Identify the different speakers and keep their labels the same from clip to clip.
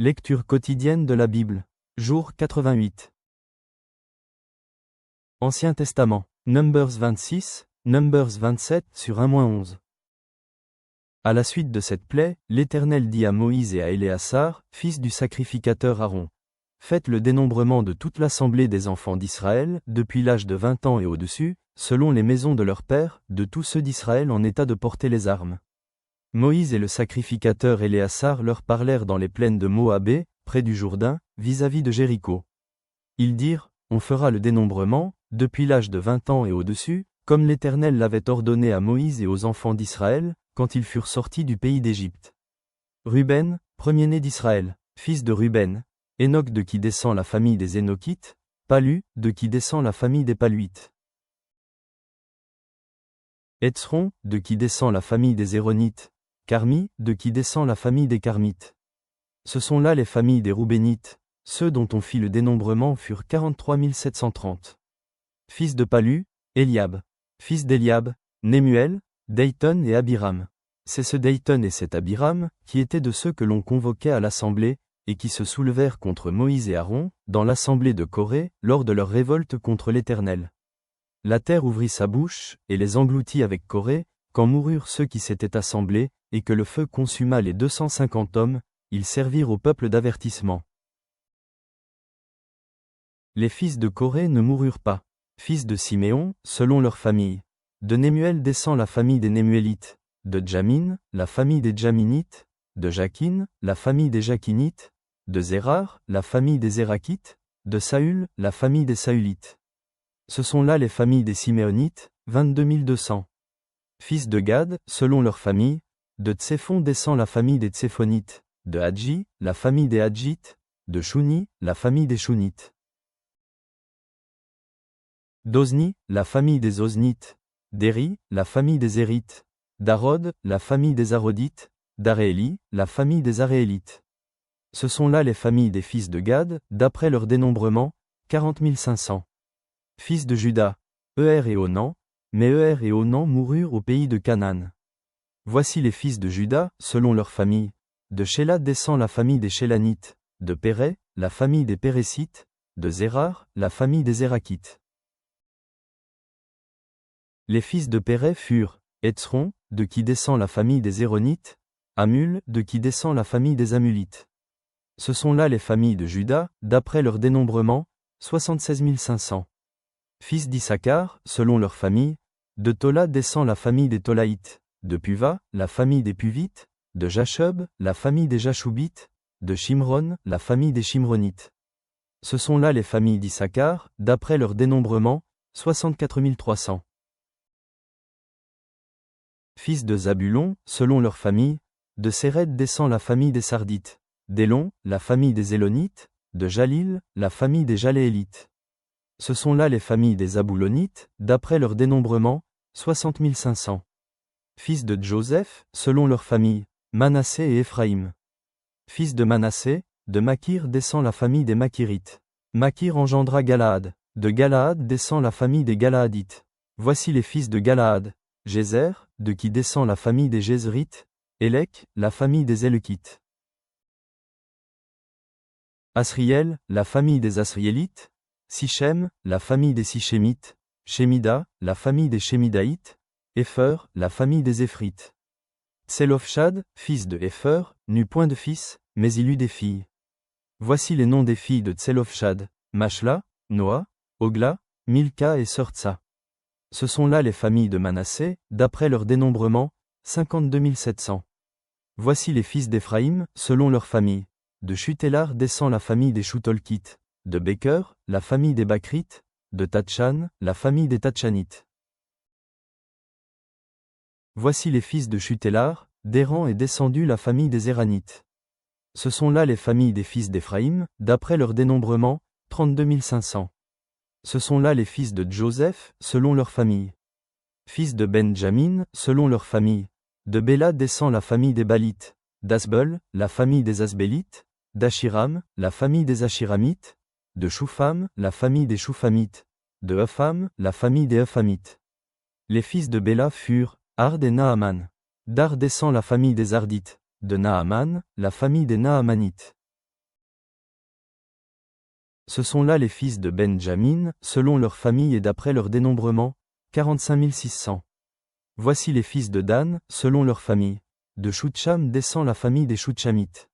Speaker 1: Lecture quotidienne de la Bible. Jour 88. Ancien Testament. Numbers 26, Numbers 27 sur 1-11. À la suite de cette plaie, l'Éternel dit à Moïse et à Éléazar, fils du sacrificateur Aaron: faites le dénombrement de toute l'assemblée des enfants d'Israël, depuis l'âge de 20 ans et au-dessus, selon les maisons de leurs pères, de tous ceux d'Israël en état de porter les armes. Moïse et le sacrificateur Éléazar leur parlèrent dans les plaines de Moab, près du Jourdain, vis-à-vis de Jéricho. Ils dirent: on fera le dénombrement, depuis l'âge de 20 ans et au-dessus, comme l'Éternel l'avait ordonné à Moïse et aux enfants d'Israël, quand ils furent sortis du pays d'Égypte. Ruben, premier-né d'Israël, fils de Ruben; Hénoc, de qui descend la famille des Hénokites; Palu, de qui descend la famille des Paluites; Hétzron, de qui descend la famille des Héronites; Carmi, de qui descend la famille des Carmites. Ce sont là les familles des Roubénites. Ceux dont on fit le dénombrement furent 43 730. Fils de Palu, Eliab. Fils d'Eliab, Nemuel, Dayton et Abiram. C'est ce Dayton et cet Abiram, qui étaient de ceux que l'on convoquait à l'assemblée, et qui se soulevèrent contre Moïse et Aaron, dans l'assemblée de Corée, lors de leur révolte contre l'Éternel. La terre ouvrit sa bouche, et les engloutit avec Corée, quand moururent ceux qui s'étaient assemblés, et que le feu consuma les 250 hommes, ils servirent au peuple d'avertissement. Les fils de Corée ne moururent pas. Fils de Siméon, selon leur famille. De Nemuel descend la famille des Nemuélites. De Jamin, la famille des Jaminites. De Jakin, la famille des Jakinites. De Zérar, la famille des Zérakites. De Saül, la famille des Saülites. Ce sont là les familles des Siméonites, 22 200. Fils de Gad, selon leur famille. De Tséphon descend la famille des Tséphonites. De Hadji, la famille des Hadjites. De Chouni, la famille des Chounites. d'Ozni, la famille des Oznites. d'Éri, la famille des Érites. d'Arod, la famille des Arodites. d'Arééli, la famille des Aréélites. Ce sont là les familles des fils de Gad, d'après leur dénombrement, 40 500. Fils de Juda, Euer et Onan, mais Euer et Onan moururent au pays de Canaan. Voici les fils de Juda, selon leur famille. De Shéla descend la famille des Shélanites. De Péré, la famille des Pérésites. De Zérar, la famille des Zérakites. Les fils de Péré furent Hétzron, de qui descend la famille des Héronites. Amul, de qui descend la famille des Amulites. Ce sont là les familles de Juda, d'après leur dénombrement, 76 500. Fils d'Issachar, selon leur famille. De Tola descend la famille des Tolaïtes. De Puva, la famille des Puvites. De Jashub, la famille des Jashubites. De Shimron, la famille des Shimronites. Ce sont là les familles d'Issachar, d'après leur dénombrement, 64 300. Fils de Zabulon, selon leur famille. De Séred descend la famille des Sardites. d'Élon, la famille des Élonites. De Jalil, la famille des Jaléélites. Ce sont là les familles des Zaboulonites, d'après leur dénombrement, 60 500. Fils de Joseph, selon leur famille. Manassé et Éphraïm. Fils de Manassé, de Makir descend la famille des Makirites. Makir engendra Galaad. De Galaad descend la famille des Galaadites. Voici les fils de Galaad. Jézer, de qui descend la famille des Jézerites. Élec, la famille des Élekites. Asriel, la famille des Asriélites. Sichem, la famille des Sichémites. Shémida, la famille des Shémidaïtes. Épher, la famille des Éphrites. Tselofshad, fils de Épher, n'eut point de fils, mais il eut des filles. Voici les noms des filles de Tselofshad: Machla, Noa, Ogla, Milka et Sortsa. Ce sont là les familles de Manassé, d'après leur dénombrement, 52 700. Voici les fils d'Éphraïm, selon leur famille. De Chutélar descend la famille des Choutolkites. De Béker, la famille des Bakrites. De Tatchan, la famille des Tatchanites. Voici les fils de Chutélar, d'Héran est descendue la famille des Héranites. Ce sont là les familles des fils d'Éphraïm, d'après leur dénombrement, 32 500. Ce sont là les fils de Joseph, selon leur famille. Fils de Benjamin, selon leur famille. De Béla descend la famille des Balites. d'Asbel, la famille des Asbélites. d'Achiram, la famille des Achiramites. De Choufam, la famille des Choufamites. De Epham, la famille des Ephamites. Les fils de Béla furent Ard et Naaman. d'Ard descend la famille des Ardites. De Naaman, la famille des Naamanites. Ce sont là les fils de Benjamin, selon leur famille et d'après leur dénombrement, 45 600. Voici les fils de Dan, selon leur famille. De Shutcham descend la famille des Shutchamites.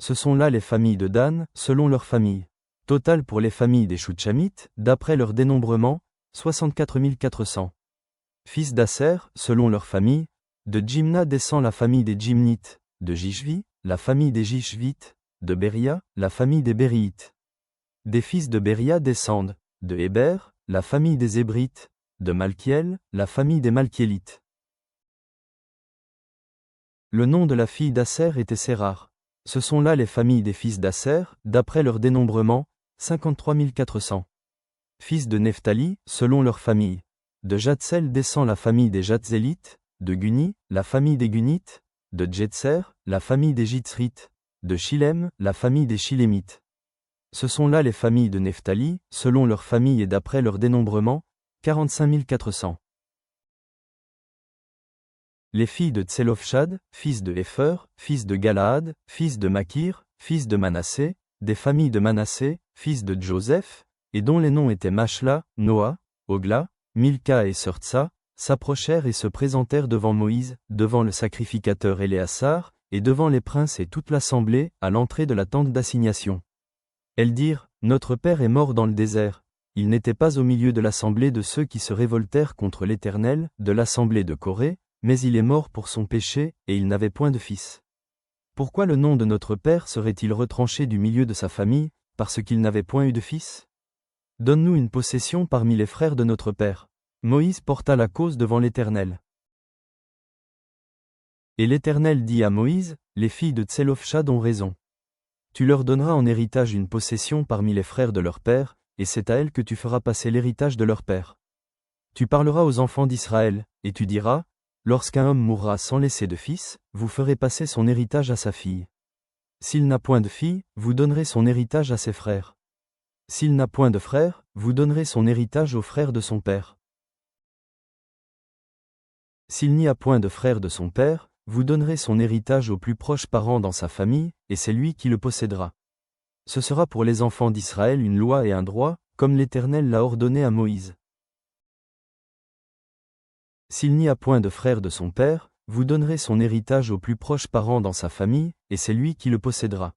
Speaker 1: Ce sont là les familles de Dan, selon leur famille. Total pour les familles des Shutchamites, d'après leur dénombrement, 64 400. Fils d'Asser, selon leur famille. De Jimna descend la famille des Jimnites. De Jishvi, la famille des Jishvites. De Beria, la famille des Bériites. Des fils de Beria descendent. De Héber, la famille des Hébrites. De Malkiel, la famille des Malkiélites. Le nom de la fille d'Asser était Sérar. Ce sont là les familles des fils d'Asser, d'après leur dénombrement, 53 400. Fils de Nephtali, selon leur famille. De Jatsel descend la famille des Jatzélites. De Guni, la famille des Gunites. De Jetser, la famille des Jitzrites. De Shilem, la famille des Shilémites. Ce sont là les familles de Nephtali, selon leur famille et d'après leur dénombrement, 45 400. Les filles de Tselofshad, fils de Hépher, fils de Galaad, fils de Makir, fils de Manassé, des familles de Manassé, fils de Joseph, et dont les noms étaient Machla, Noa, Ogla, Milka et Surtsa, s'approchèrent et se présentèrent devant Moïse, devant le sacrificateur Éléazar, et devant les princes et toute l'assemblée, à l'entrée de la tente d'assignation. Elles dirent, Notre père est mort dans le désert. Il n'était pas au milieu de l'assemblée de ceux qui se révoltèrent contre l'Éternel, de l'assemblée de Corée, mais il est mort pour son péché, et il n'avait point de fils. Pourquoi le nom de notre père serait-il retranché du milieu de sa famille, parce qu'il n'avait point eu de fils? Donne-nous une possession parmi les frères de notre père. Moïse porta la cause devant l'Éternel. Et l'Éternel dit à Moïse, Les filles de Tselofshad ont raison. Tu leur donneras en héritage une possession parmi les frères de leur père, et c'est à elles que tu feras passer l'héritage de leur père. Tu parleras aux enfants d'Israël, et tu diras, Lorsqu'un homme mourra sans laisser de fils, vous ferez passer son héritage à sa fille. S'il n'a point de fille, vous donnerez son héritage à ses frères. S'il n'a point de frères, vous donnerez son héritage aux frères de son père. S'il n'y a point de frères de son père, vous donnerez son héritage au plus proche parent dans sa famille, et c'est lui qui le possédera. Ce sera pour les enfants d'Israël une loi et un droit, comme l'Éternel l'a ordonné à Moïse. S'il n'y a point de frère de son père, vous donnerez son héritage au plus proche parent dans sa famille, et c'est lui qui le possédera.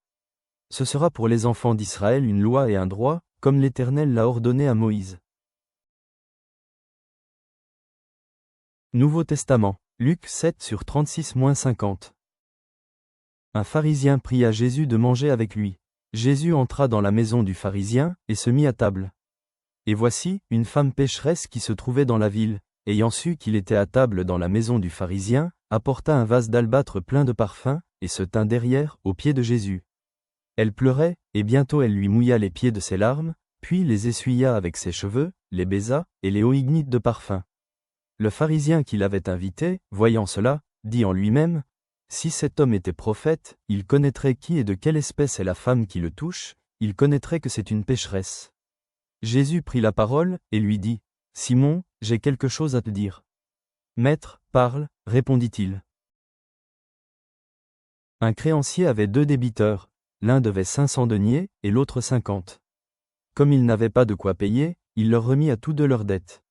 Speaker 1: Ce sera pour les enfants d'Israël une loi et un droit, comme l'Éternel l'a ordonné à Moïse. Nouveau Testament, Luc 7 sur 36-50. Un pharisien pria Jésus de manger avec lui. Jésus entra dans la maison du pharisien, et se mit à table. Et voici, une femme pécheresse qui se trouvait dans la ville, ayant su qu'il était à table dans la maison du pharisien, apporta un vase d'albâtre plein de parfums, et se tint derrière, aux pieds de Jésus. Elle pleurait, et bientôt elle lui mouilla les pieds de ses larmes, puis les essuya avec ses cheveux, les baisa, et les oignit de parfum. Le pharisien qui l'avait invité, voyant cela, dit en lui-même, « Si cet homme était prophète, il connaîtrait qui et de quelle espèce est la femme qui le touche, il connaîtrait que c'est une pécheresse. » Jésus prit la parole, et lui dit, « Simon, j'ai quelque chose à te dire. »« Maître, parle, répondit-il. Un créancier avait 2 débiteurs, l'un devait 500 deniers, et l'autre 50. Comme il n'avait pas de quoi payer, il leur remit à tous 2 leurs dettes.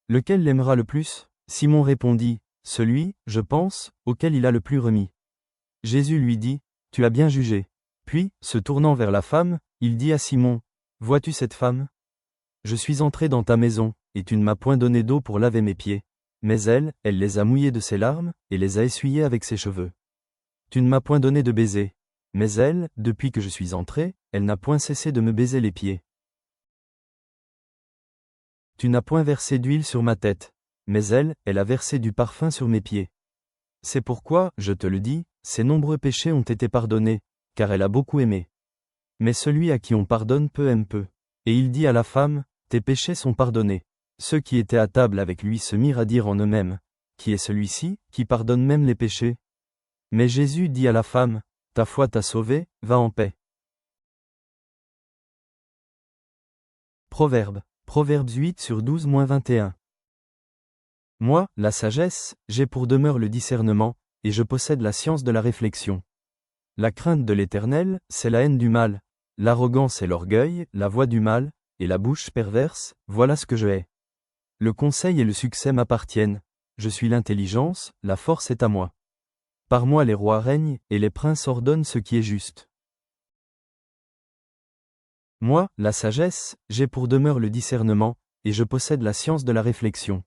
Speaker 1: Lequel l'aimera le plus? Simon répondit, celui, je pense, auquel il a le plus remis. Jésus lui dit, tu as bien jugé. Puis, se tournant vers la femme, il dit à Simon, vois-tu cette femme? Je suis entré dans ta maison, et tu ne m'as point donné d'eau pour laver mes pieds. Mais elle les a mouillés de ses larmes, et les a essuyés avec ses cheveux. Tu ne m'as point donné de baiser. Mais elle, depuis que je suis entré, elle n'a point cessé de me baiser les pieds. Tu n'as point versé d'huile sur ma tête. Mais elle a versé du parfum sur mes pieds. C'est pourquoi, je te le dis, ses nombreux péchés ont été pardonnés, car elle a beaucoup aimé. Mais celui à qui on pardonne peu aime peu. Et il dit à la femme, tes péchés sont pardonnés. Ceux qui étaient à table avec lui se mirent à dire en eux-mêmes, qui est celui-ci, qui pardonne même les péchés? Mais Jésus dit à la femme, ta foi t'a sauvée, va en paix. Proverbes 8 sur 12-21. Moi, la sagesse, j'ai pour demeure le discernement, et je possède la science de la réflexion. La crainte de l'Éternel, c'est la haine du mal, l'arrogance et l'orgueil, la voix du mal, et la bouche perverse, voilà ce que je hais. Le conseil et le succès m'appartiennent, je suis l'intelligence, la force est à moi. Par moi les rois règnent, et les princes ordonnent ce qui est juste. Moi, la sagesse, j'ai pour demeure le discernement, et je possède la science de la réflexion.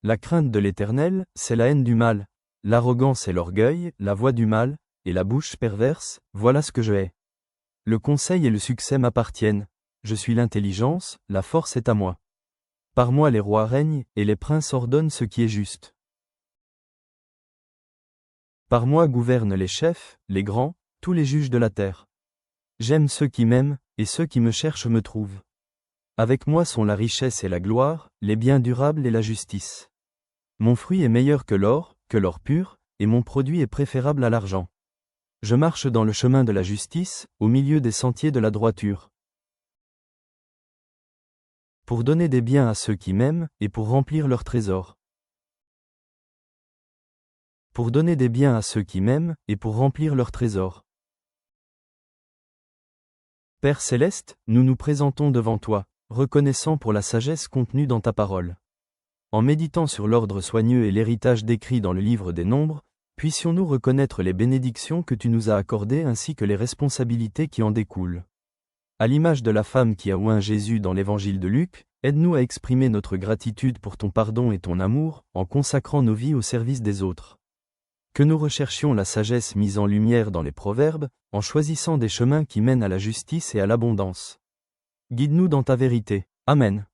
Speaker 1: La crainte de l'Éternel, c'est la haine du mal, l'arrogance et l'orgueil, la voix du mal, et la bouche perverse, voilà ce que je hais. Le conseil et le succès m'appartiennent, je suis l'intelligence, la force est à moi. Par moi les rois règnent, et les princes ordonnent ce qui est juste. Par moi gouvernent les chefs, les grands, tous les juges de la terre. J'aime ceux qui m'aiment, et ceux qui me cherchent me trouvent. Avec moi sont la richesse et la gloire, les biens durables et la justice. Mon fruit est meilleur que l'or pur, et mon produit est préférable à l'argent. Je marche dans le chemin de la justice, au milieu des sentiers de la droiture. Pour donner des biens à ceux qui m'aiment, et pour remplir leurs trésors. Pour donner des biens à ceux qui m'aiment, et pour remplir leurs trésors. Père céleste, nous nous présentons devant toi, reconnaissant pour la sagesse contenue dans ta parole. En méditant sur l'ordre soigneux et l'héritage décrit dans le livre des Nombres, puissions-nous reconnaître les bénédictions que tu nous as accordées ainsi que les responsabilités qui en découlent. À l'image de la femme qui a oint Jésus dans l'évangile de Luc, aide-nous à exprimer notre gratitude pour ton pardon et ton amour, en consacrant nos vies au service des autres. Que nous recherchions la sagesse mise en lumière dans les proverbes, en choisissant des chemins qui mènent à la justice et à l'abondance. Guide-nous dans ta vérité. Amen.